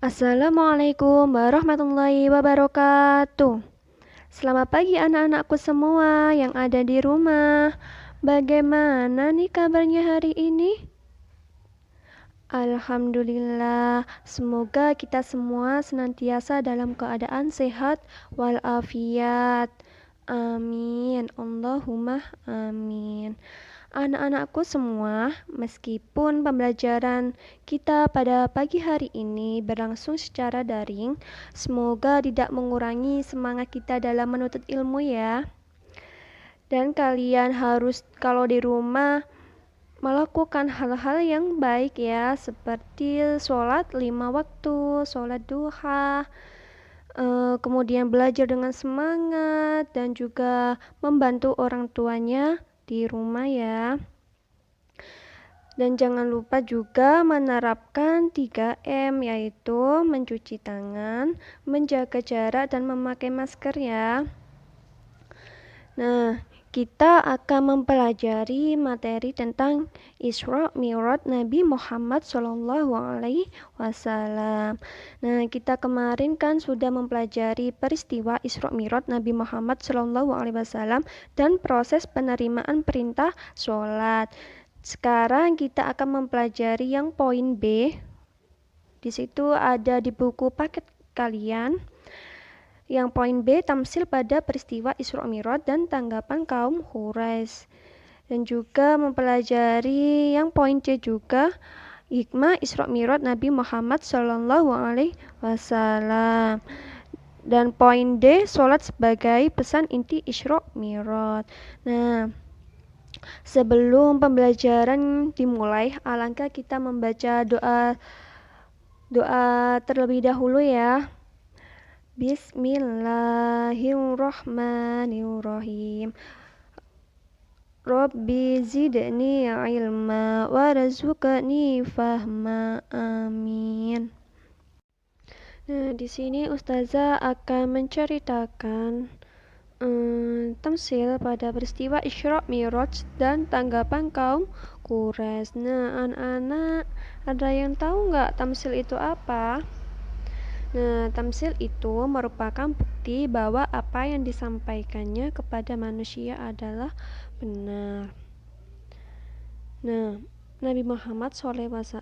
Assalamualaikum warahmatullahi wabarakatuh. Selamat pagi anak-anakku semua yang ada di rumah. Bagaimana nih kabarnya hari ini? Alhamdulillah, semoga kita semua senantiasa dalam keadaan sehat walafiat. Amin. Allahumma amin. Anak-anakku semua, meskipun pembelajaran kita pada pagi hari ini berlangsung secara daring, semoga tidak mengurangi semangat kita dalam menuntut ilmu ya. Dan kalian harus kalau di rumah melakukan hal-hal yang baik ya, seperti sholat 5 waktu, sholat duha, kemudian belajar dengan semangat dan juga membantu orang tuanya di rumah ya. Dan jangan lupa juga menerapkan 3M, yaitu mencuci tangan, menjaga jarak, dan memakai masker ya. Nah, kita akan mempelajari materi tentang Isra Mi'raj Nabi Muhammad SAW. Nah, kita kemarin kan sudah mempelajari peristiwa Isra Mi'raj Nabi Muhammad SAW dan proses penerimaan perintah sholat. Sekarang kita akan mempelajari yang poin B. Di situ ada di buku paket kalian. Yang poin B, tamsil pada peristiwa Isra Mi'raj dan tanggapan kaum Quraisy. Dan juga mempelajari yang poin C juga, hikmah Isra Mi'raj Nabi Muhammad SAW. Dan poin D, sholat sebagai pesan inti Isra Mi'raj. Nah, sebelum pembelajaran dimulai, alangkah kita membaca doa terlebih dahulu ya. Bismillahirrahmanirrahim. Rabbi zidni ilma warzuqni fahma. Amin. Nah, di sini Ustazah akan menceritakan tamsil pada peristiwa Isra Mi'raj dan tanggapan kaum Quraisy. Nah, anak-anak, ada yang tahu nggak tamsil itu apa? Nah, tamsil itu merupakan bukti bahwa apa yang disampaikannya kepada manusia adalah benar. Nah, Nabi Muhammad SAW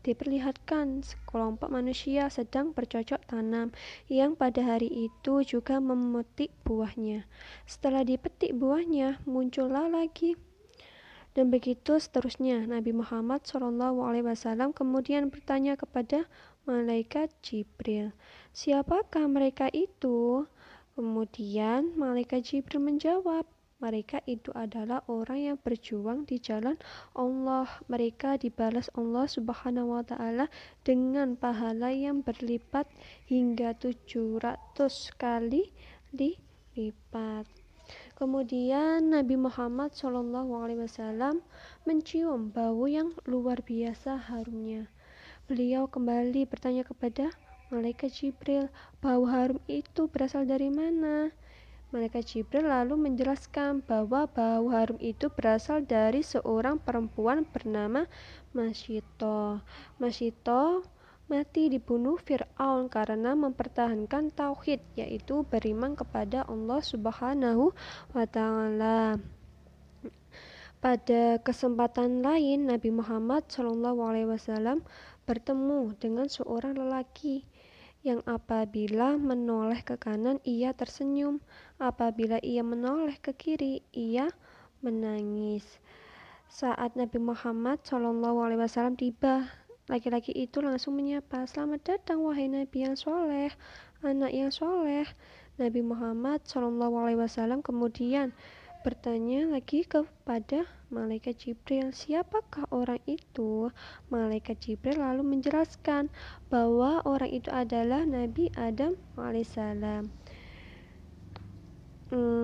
diperlihatkan sekelompok manusia sedang bercocok tanam yang pada hari itu juga memetik buahnya. Setelah dipetik buahnya, muncullah lagi. Dan begitu seterusnya. Nabi Muhammad SAW kemudian bertanya kepada malaikat Jibril, "Siapakah mereka itu?" Kemudian malaikat Jibril menjawab, "Mereka itu adalah orang yang berjuang di jalan Allah. Mereka dibalas Allah Subhanahu wa Ta'ala dengan pahala yang berlipat hingga 700 kali lipat." Kemudian Nabi Muhammad SAW mencium bau yang luar biasa harumnya. Beliau kembali bertanya kepada malaikat Jibril, "Bau harum itu berasal dari mana?" Malaikat Jibril lalu menjelaskan bahwa bau harum itu berasal dari seorang perempuan bernama Masyito. Masyito mati dibunuh Fir'aun karena mempertahankan tauhid, yaitu beriman kepada Allah Subhanahu wa Ta'ala. Pada kesempatan lain, Nabi Muhammad SAW bertemu dengan seorang lelaki yang apabila menoleh ke kanan ia tersenyum, apabila ia menoleh ke kiri ia menangis. Saat Nabi Muhammad SAW tiba, laki-laki itu langsung menyapa, "Selamat datang wahai Nabi yang soleh, anak yang soleh." Nabi Muhammad SAW kemudian bertanya lagi kepada malaikat Jibril, "Siapakah orang itu?" Malaikat Jibril lalu menjelaskan bahwa orang itu adalah Nabi Adam alaihissalam.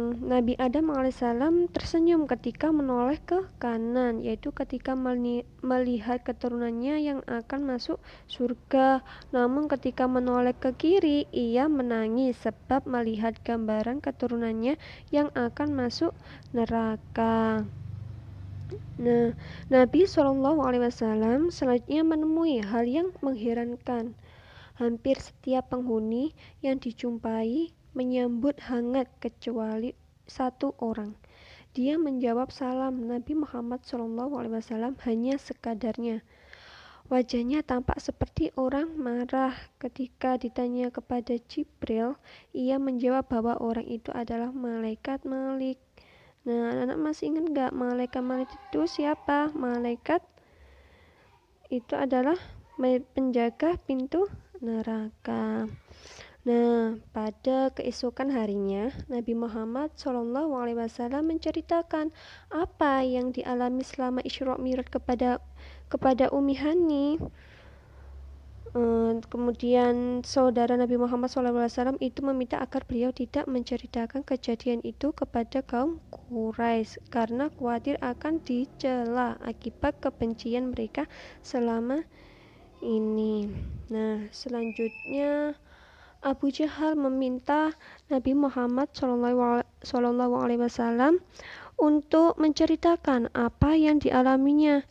Nabi Adam alaihissalam tersenyum ketika menoleh ke kanan, yaitu ketika melihat keturunannya yang akan masuk surga. Namun ketika menoleh ke kiri, ia menangis sebab melihat gambaran keturunannya yang akan masuk neraka. Nah, Nabi SAW selanjutnya menemui hal yang mengherankan. Hampir setiap penghuni yang dijumpai menyambut hangat kecuali satu orang. Dia menjawab salam Nabi Muhammad SAW hanya sekadarnya. Wajahnya tampak seperti orang marah. Ketika ditanya kepada Jibril, ia menjawab bahwa orang itu adalah malaikat Malik. Nah, anak-anak masih ingat nggak malaikat Malik itu siapa? Malaikat itu adalah penjaga pintu neraka. Nah, pada keesokan harinya, Nabi Muhammad SAW menceritakan apa yang dialami selama Isra Mi'raj kepada Ummi Hani. Kemudian saudara Nabi Muhammad SAW itu meminta agar beliau tidak menceritakan kejadian itu kepada kaum Quraisy karena khawatir akan dicela akibat kebencian mereka selama ini. Nah, selanjutnya Abu Jahal meminta Nabi Muhammad SAW untuk menceritakan apa yang dialaminya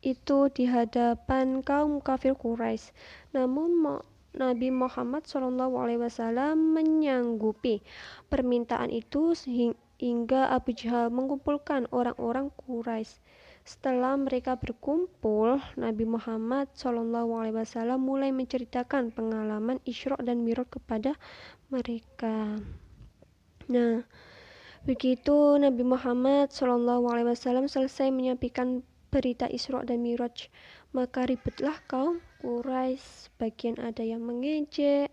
itu di hadapan kaum kafir Quraisy. Namun Nabi Muhammad SAW menyanggupi permintaan itu hingga Abu Jahal mengumpulkan orang-orang Quraisy. Setelah mereka berkumpul, Nabi Muhammad SAW mulai menceritakan pengalaman Isra dan Mi'raj kepada mereka. Nah, begitu Nabi Muhammad SAW selesai menyampaikan berita Isra dan Mi'raj, maka ributlah kaum Quraisy. Sebagian ada yang mengejek,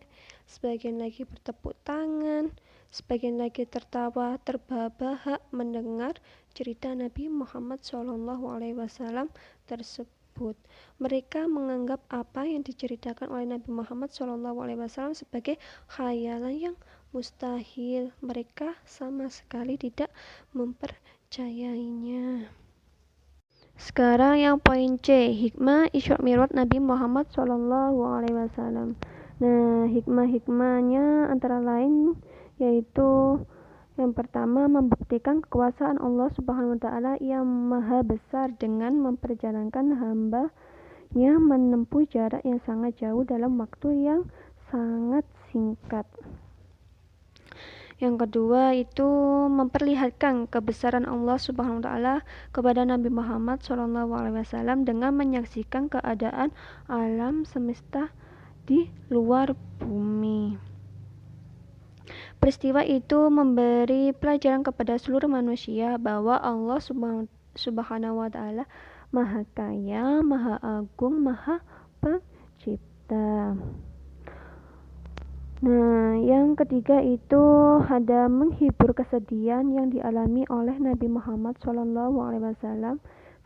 sebagian lagi bertepuk tangan, sebagian lagi tertawa terbahak-bahak mendengar cerita Nabi Muhammad SAW tersebut. Mereka menganggap apa yang diceritakan oleh Nabi Muhammad SAW sebagai khayalan yang mustahil. Mereka sama sekali tidak mempercayainya. Sekarang yang poin C, hikmah Isra Mi'raj Nabi Muhammad SAW. Nah, hikmah-hikmahnya antara lain yaitu yang pertama, membuktikan kekuasaan Allah Subhanahu wa taala yang maha besar dengan memperjalankan hamba-Nya menempuh jarak yang sangat jauh dalam waktu yang sangat singkat. Yang kedua itu memperlihatkan kebesaran Allah Subhanahu wa taala kepada Nabi Muhammad SAW dengan menyaksikan keadaan alam semesta di luar bumi. Peristiwa itu memberi pelajaran kepada seluruh manusia bahwa Allah Subhanahu wa taala Maha Kaya, Maha Agung, Maha Pencipta. Nah, yang ketiga itu ada menghibur kesedihan yang dialami oleh Nabi Muhammad SAW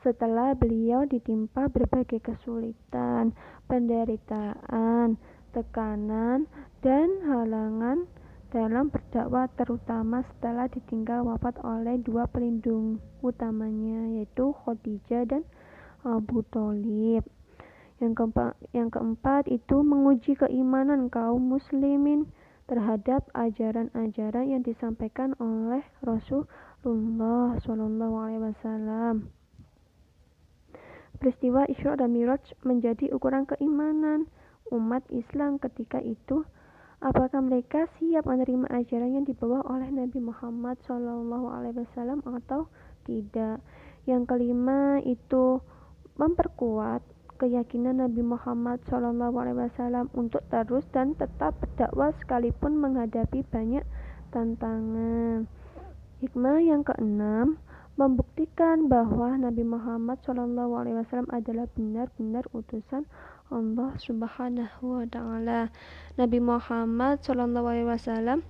setelah beliau ditimpa berbagai kesulitan, penderitaan, tekanan, dan halangan dalam berdakwah, terutama setelah ditinggal wafat oleh dua pelindung utamanya, yaitu Khadijah dan Abu Thalib. Yang keempat itu menguji keimanan kaum muslimin terhadap ajaran-ajaran yang disampaikan oleh Rasulullah SAW. Peristiwa Isra dan Mi'raj menjadi ukuran keimanan umat Islam ketika itu. Apakah mereka siap menerima ajaran yang dibawa oleh Nabi Muhammad SAW atau tidak? Yang kelima itu memperkuat keyakinan Nabi Muhammad SAW untuk terus dan tetap berdakwah sekalipun menghadapi banyak tantangan. Hikmah yang keenam, membuktikan bahwa Nabi Muhammad SAW adalah benar-benar utusan Allah Subhanahu wa taala. Nabi Muhammad SAW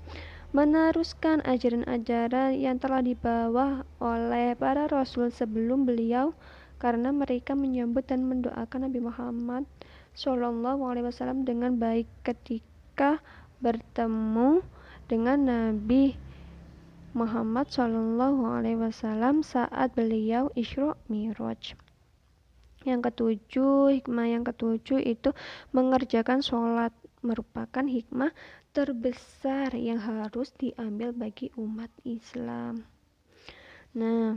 meneruskan ajaran-ajaran yang telah dibawa oleh para rasul sebelum beliau karena mereka menyambut dan mendoakan Nabi Muhammad SAW dengan baik ketika bertemu dengan Nabi Muhammad SAW saat beliau Isra Mi'raj. Hikmah yang ketujuh itu mengerjakan sholat merupakan hikmah terbesar yang harus diambil bagi umat Islam. Nah,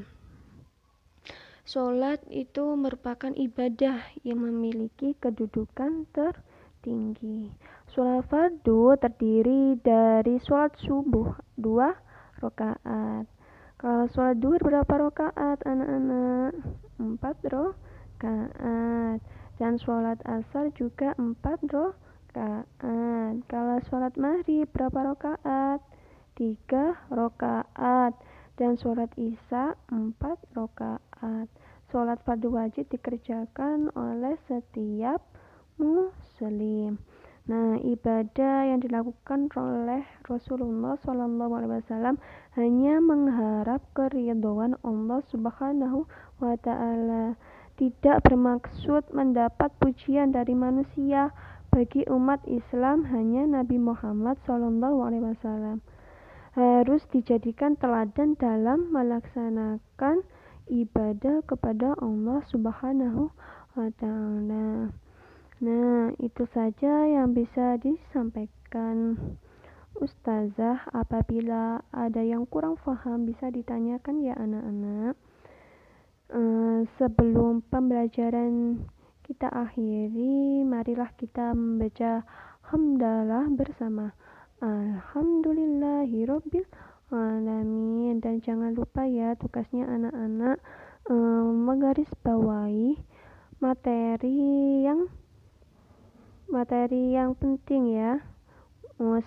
Sholat itu merupakan ibadah yang memiliki kedudukan tertinggi. Sholat fardu terdiri dari sholat subuh 2 rakaat. Kalau sholat duhur berapa rakaat anak-anak? 4 rakaat. Dan sholat asar juga 4 rakaat. Kalau sholat maghrib berapa rakaat? 3 rakaat. Dan sholat isya 4 rakaat. Sholat fardu wajib dikerjakan oleh setiap muslim. Nah, ibadah yang dilakukan oleh Rasulullah SAW hanya mengharap keridhaan Allah Subhanahu wa Ta'ala, tidak bermaksud mendapat pujian dari manusia. Bagi umat Islam, hanya Nabi Muhammad SAW harus dijadikan teladan dalam melaksanakan ibadah kepada Allah Subhanahu wa Ta'ala. Nah, itu saja yang bisa disampaikan Ustazah. Apabila ada yang kurang paham bisa ditanyakan ya anak-anak. Sebelum pembelajaran kita akhiri, marilah kita membaca hamdalah bersama. Alhamdulillahirabbil alamin. Dan jangan lupa ya, tugasnya anak-anak menggarisbawahi materi yang penting ya,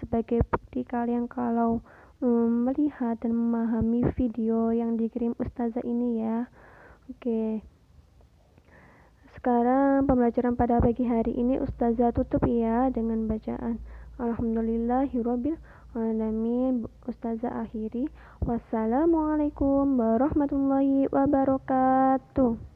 sebagai bukti kalian kalau melihat dan memahami video yang dikirim Ustazah ini ya. Oke. Sekarang pembelajaran pada pagi hari ini Ustazah tutup ya dengan bacaan Alhamdulillahirabbil alamin. Ustazah akhiri. Wassalamualaikum warahmatullahi wabarakatuh.